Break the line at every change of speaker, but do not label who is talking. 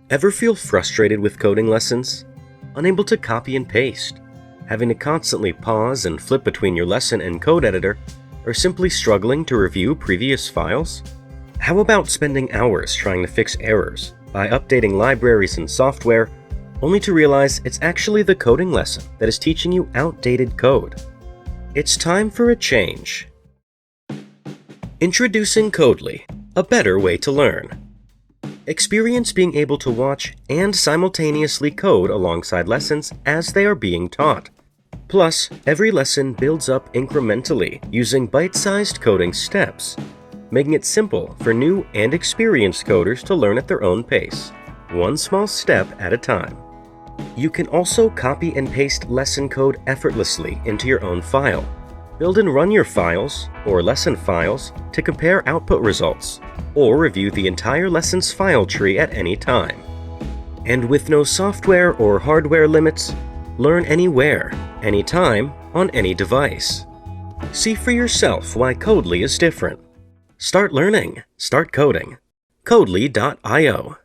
Ever feel frustrated with coding lessons? Unable to copy and paste? Having to constantly pause and flip between your lesson and code editor? Or simply struggling to review previous files? How about spending hours trying to fix errors by updating libraries and software, only to realize it's actually the coding lesson that is teaching you outdated code? It's time for a change. Introducing Codely, a better way to learn. Experience being able to watch and simultaneously code alongside lessons as they are being taught. Plus, every lesson builds up incrementally using bite-sized coding steps, making it simple for new and experienced coders to learn at their own pace, one small step at a time. You can also copy and paste lesson code effortlessly into your own file. Build and run your files, or lesson files, to compare output results, or review the entire lesson's file tree at any time. And with no software or hardware limits, learn anywhere, anytime, on any device. See for yourself why Codely is different. Start learning. Start coding. Codely.io